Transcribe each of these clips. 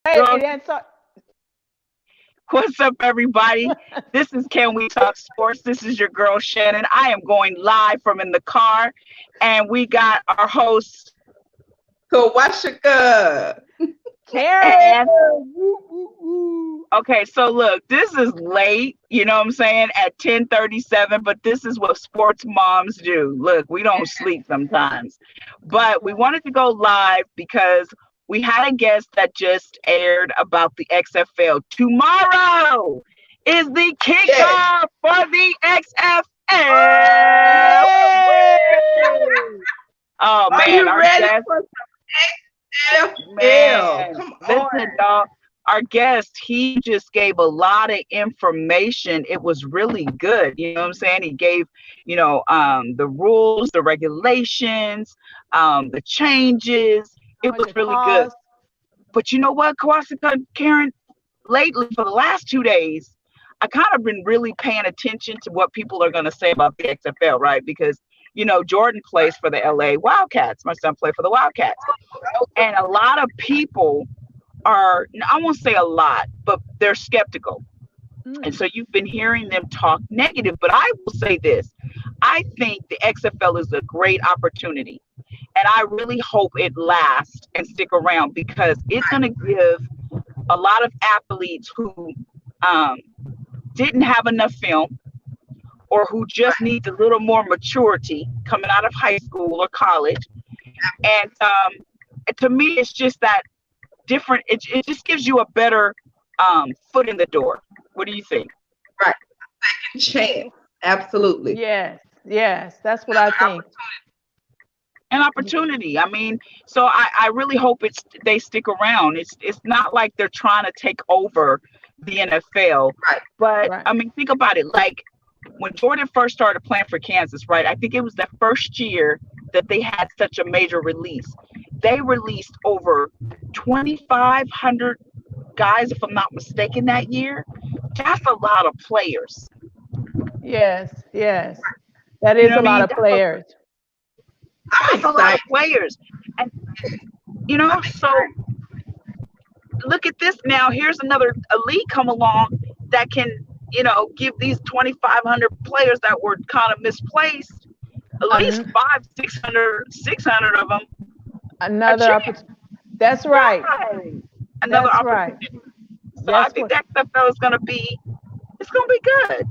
Girl, That's what's up, everybody? This is Can We Talk Sports? This is your girl, Shannon. I am going live from in the car, and we got our host. Kawashika. Karen. And Woo, woo, woo. okay, so look, this is late, you know what I'm saying, at 10:37, but this is what sports moms do. Look, we don't sleep sometimes. That's But we right. wanted to go live because we had a guest that just aired about the XFL. Tomorrow is the Yes. kickoff for the XFL. Yay! Oh Are man, you our ready guest, for XFL? man, Come on. listen, dog. Our guest, he just gave a lot of information. It was really good. You know what I'm saying? He gave, the rules, the regulations, the changes. How It much was it really good. costs? But you know what, Kawasaka, Karen, lately for the last 2 days, I kind of been really paying attention to what people are going to say about the XFL, right? Because, Jordan plays for the LA Wildcats. My son played for the Wildcats. And a lot of people are, I won't say a lot, but they're skeptical. And Mm. so you've been hearing them talk negative. But I will say this, I think the XFL is a great opportunity. And I really hope it lasts and stick around because it's going to give a lot of athletes who um, didn't have enough film or who just needs a little more maturity coming out of high school or college. And to me, it's just that different. It just gives you a better foot in the door. What do you think? Right. Chance. Absolutely. Yes, yes, that's what I think. An opportunity. I mean, so I really hope they stick around. It's not like they're trying to take over the NFL, Right. but Right. I mean, think about it. Like when Jordan first started playing for Kansas, right? I think it was the first year that they had such a major release. They released over 2,500 guys, if I'm not mistaken, that year. That's a lot of players. Yes, yes. That You know is what a I lot mean? of players. I'm That's a lot of excited. players. And so look at this now. Here's another elite come along that can, give these 2,500 players that were kind of misplaced at least An- five, 600 of them a Another chance. opportunity. That's right. Right. Another That's right. opportunity. So I That's think what that XFL is going to be, it's going to be good.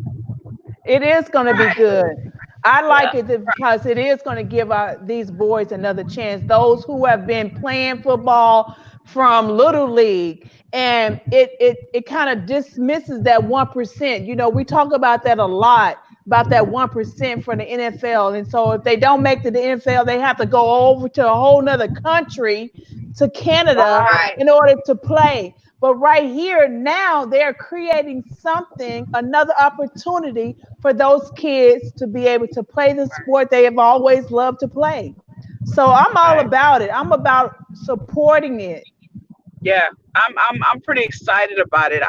it is going to be good. I Yeah. like it because it is going to give these boys another chance. Those who have been playing football from little league, and it kind of dismisses that 1%. We talk about that a lot about that 1% for the NFL, and so if they don't make the NFL, they have to go over to a whole nother country, to Canada, Right. in order to play. But right here now, they're creating something, another opportunity for those kids to be able to play the sport they have always loved to play. So I'm all Right. about it. I'm about supporting it. Yeah. I'm pretty excited about it.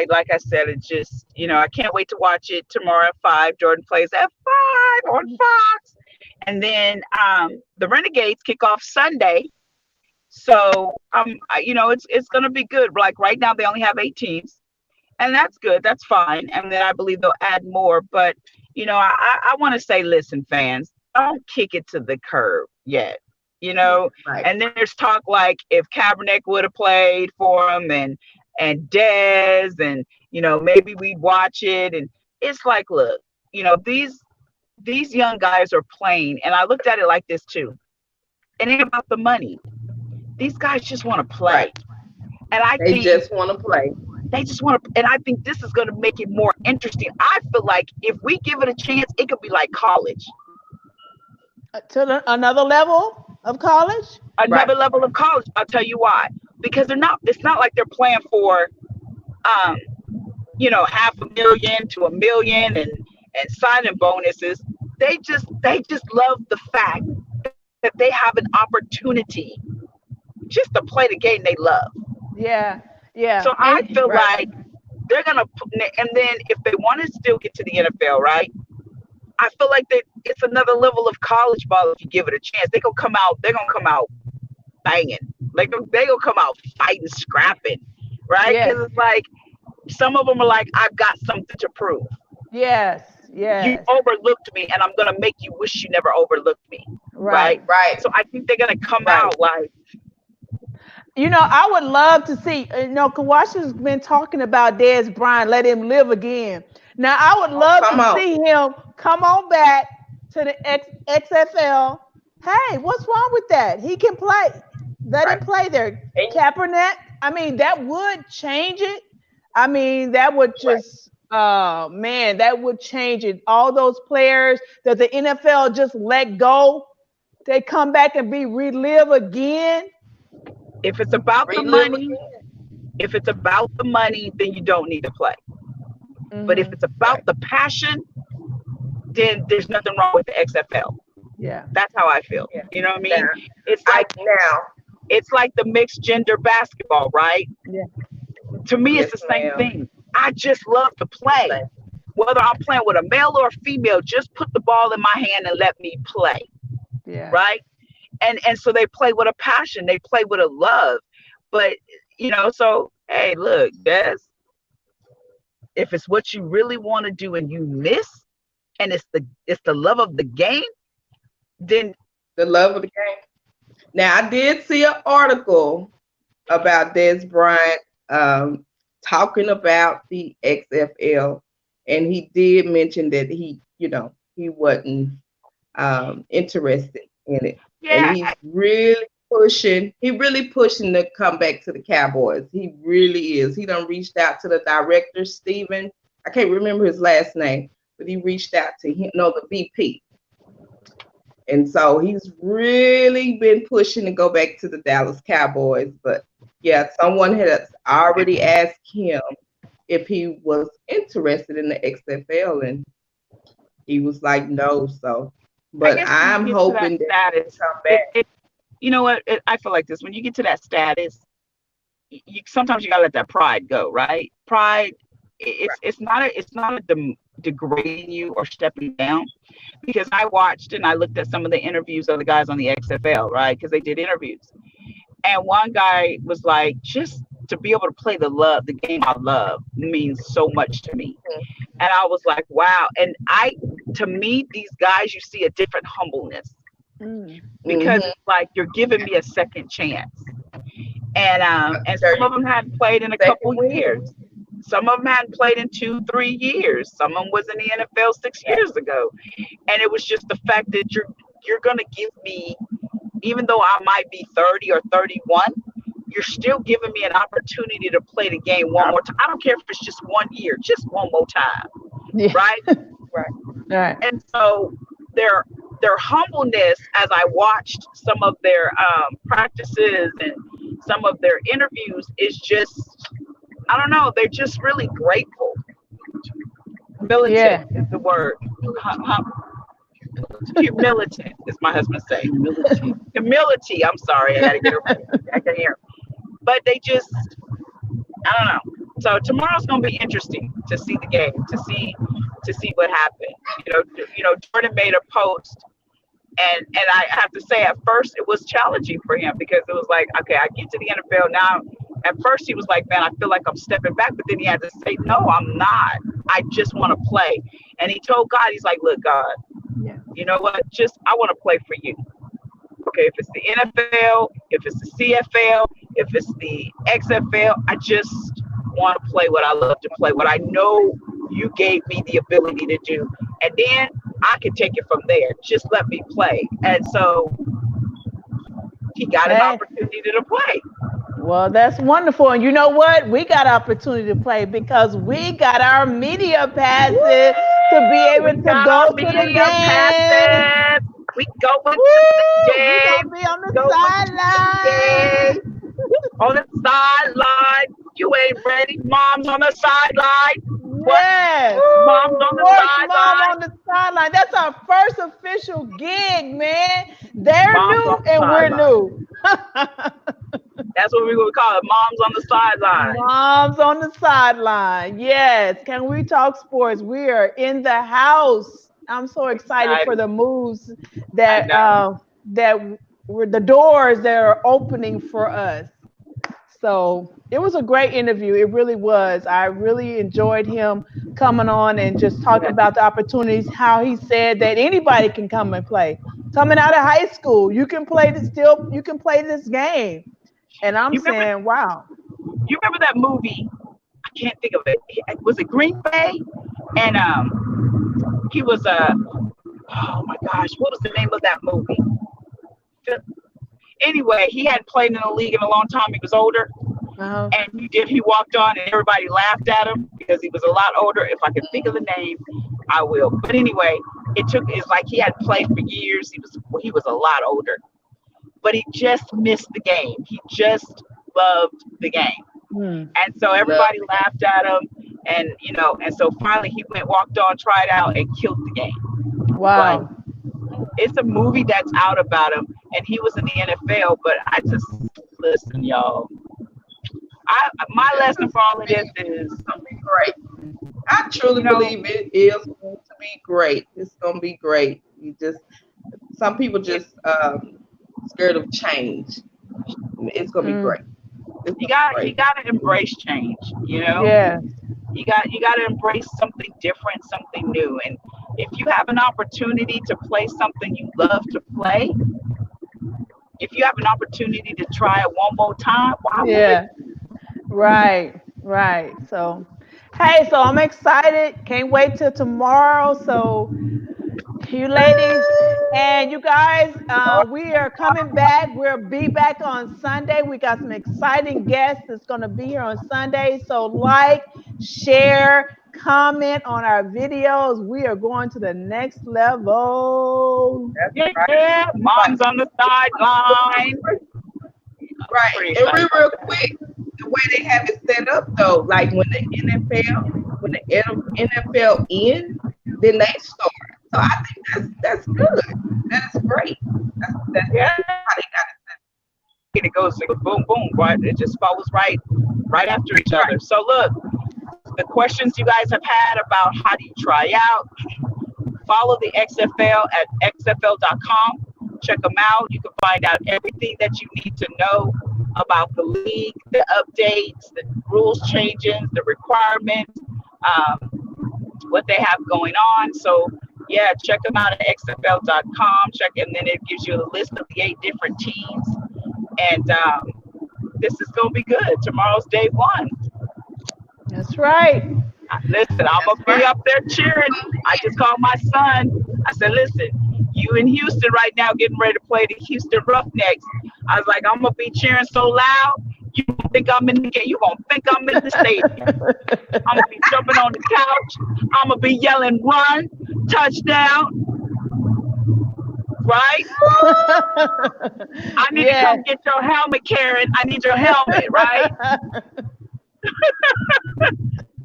Like I said, it just, I can't wait to watch it tomorrow at 5. Jordan plays at 5 on Fox. And then the Renegades kick off Sunday. So it's gonna be good. Like right now they only have 8 teams, and that's good. That's fine. And then I believe they'll add more. But I want to say, listen, fans, don't kick it to the curb yet. You know, Right. and then there's talk like if Kaepernick would have played for him and Dez and maybe we'd watch it. And it's like, look, these young guys are playing, and I looked at it like this too. It ain't about the money. These guys just want to Right. play. And I They think just want to play. they just want to, and I think this is going to make it more interesting. I feel like if we give it a chance, it could be like college, Another level of college. Right. another level of college. I'll tell you why. Because it's not like they're playing for, um, half a million to a million and signing bonuses. They just love the fact that they have an opportunity just to play the game they love. Yeah, yeah, So I and feel right. like they're gonna, and then if they want to still get to the NFL, right? I feel like that it's another level of college ball if you give it a chance. They're gonna come out banging. Like they gonna come out fighting, scrapping, right? Yes. Because it's like some of them are like, I've got something to prove. Yes. You Yes. overlooked me, and I'm gonna make you wish you never overlooked me, right? Right. Right. So I think they're gonna come Right. out like, I would love to see, Kawashi's been talking about Dez Bryant, let him live again. Now, I would Oh, love come to on. see him come on back to the XFL. Hey, what's wrong with that? He can play. Let him Right. play there. And Kaepernick, I mean, that would change it. I mean, that would right. just, man, that would change it. All those players that the NFL just let go, they come back and be relive again. if it's about the Relive money, again. if it's about the money, then you don't need to play. But if Hmm. it's about Right. the passion, then there's nothing wrong with the XFL. Yeah. That's how I feel. Yeah. You know what I Now, mean? It's like now, the mixed gender basketball, right? Yeah. To me, it's yes, the same ma'am. thing. I just love to play. Thank Whether I'm playing with a male or a female, just put the ball in my hand and let me play, Yeah. right? And so they play with a passion, they play with a love. But so hey, look, Des, if it's what you really want to do and you miss, and it's the love of the game, then the love of the game. Now, I did see an article about Dez Bryant talking about the XFL, and he did mention that he wasn't interested in it, and yeah, he really pushing to come back to the Cowboys. He really is. He done reached out to the director, Steven. I can't remember his last name, but he reached out to him, no, the VP. And so he's really been pushing to go back to the Dallas Cowboys. But yeah, someone had already asked him if he was interested in the XFL, and he was like, no. So, I but guess when you I'm get to that hoping that he status, come it, back. it you know what, I feel like this, when you get to that status, sometimes you gotta let that pride go, right? Pride, it's not a degrading you or stepping down, because I watched and I looked at some of the interviews of the guys on the XFL, right? Because they did interviews, and one guy was like, just to be able to play the game I love means so much to me. And I was like, wow. And to me, these guys, you see a different humbleness, Mm. because Mm-hmm. it's like you're giving me a second chance. And There some you of them hadn't played in a second couple win. years. Some of them hadn't played in 2, 3 years. Some of them was in the NFL 6 years ago. And it was just the fact that you're gonna give me, even though I might be 30 or 31, you're still giving me an opportunity to play the game one more time. I don't care if it's just 1 year, just one more time, Yeah. right? Right. All right. And so their humbleness, as I watched some of their practices and some of their interviews, is just, I don't know, they're just really grateful. Yeah. Militant is the word. Humility is my husband saying. Humility. I'm sorry, I gotta get it right. I can hear. But they just, I don't know. So tomorrow's gonna be interesting to see the game, to see what happened. Jordan made a post, and I have to say, at first it was challenging for him, because it was like, okay, I get to the NFL now. At first he was like, man, I feel like I'm stepping back, but then he had to say, no, I'm not. I just want to play. And he told God, he's like, look, God, Yeah. you know what? Just, I want to play for you. Okay, if it's the NFL, if it's the CFL, if it's the XFL, I just want to play what I love to play, what I know you gave me the ability to do. And then I can take it from there. Just let me play. And so he got an Hey. opportunity to play. Well, that's wonderful. And you know what? We got opportunity to play because we got our media passes to be Woo! able We to got our go to the media game. passes. We going to the Woo! We're game. gonna be on the Going to the sideline. game. On the sideline. You ain't ready. Mom's on the sideline. What? Yes. Mom's on the Sports mom sideline. on the sideline. That's our first official gig, man. They're Mom's on new the and we're sideline. new. That's what we're going to call it. Mom's on the sideline. Mom's on the sideline. Yes. Can we talk sports? We are in the house. I'm so excited for Excited. the moves I that know. that the doors that are opening for us. So it was a great interview. It really was. I really enjoyed him coming on and just talking about the opportunities, how he said that anybody can come and play. Coming out of high school, you can play this still, you can play this game. And I'm You remember? saying, wow. You remember that movie? I can't think of it. Was it Green Bay? And he was oh my gosh, what was the name of that movie? Anyway, he hadn't played in the league in a long time. He was older, Uh-huh. and he walked on, and everybody laughed at him because he was a lot older. If I can think of the name, I will. But anyway, it's like he had played for years. He was a lot older, but he just missed the game. He just loved the game. And so everybody laughed at him, and and so finally he walked on, tried out, and killed the game. Wow. But it's a movie that's out about him, and he was in the NFL. But I just listen, y'all. My lesson for all of this is gonna be great. I truly believe it is going to be great. It's gonna be great. Some people just scared of change. It's gonna be great. You gotta embrace change, Yeah. You gotta embrace something different, something new. And if you have an opportunity to play something you love to play, if you have an opportunity to try it one more time, why Yeah. Right. So hey, so I'm excited. Can't wait till tomorrow. So you ladies and you guys, we are coming back. We'll be back on Sunday. We got some exciting guests that's going to be here on Sunday. So like, share, comment on our videos. We are going to the next level. Yeah, mom's on the sideline. Right. And real quick, the way they have it set up though, like when the NFL ends, then they start. So I think that's good. That's great. That's Yeah. how they got it. It goes boom, boom, right? It just follows right after each other. So look, the questions you guys have had about how do you try out, follow the XFL at xfl.com. Check them out. You can find out everything that you need to know about the league, the updates, the rules changes, the requirements, what they have going on. So yeah, check them out at xfl.com. And then it gives you a list of the 8 different teams. And this is gonna be good. Tomorrow's day 1. That's right. Listen, I'm gonna be up there cheering. I just called my son. I said, listen, you in Houston right now getting ready to play the Houston Roughnecks. I was like, I'm gonna be cheering so loud, you gonna think I'm in the game. You gonna think I'm in the stadium. I'm gonna be jumping on the couch. I'm gonna be yelling, run, touchdown. Right? I need to come get your helmet, Karen. I need your helmet, right?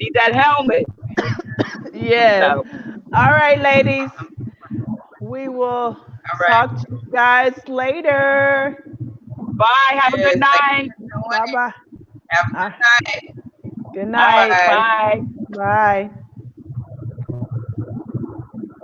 Need that helmet. Yes. So, all right, ladies. We will talk to you guys later. bye. Have a good night. Bye-bye. Have a good night. Good night. Bye. Bye.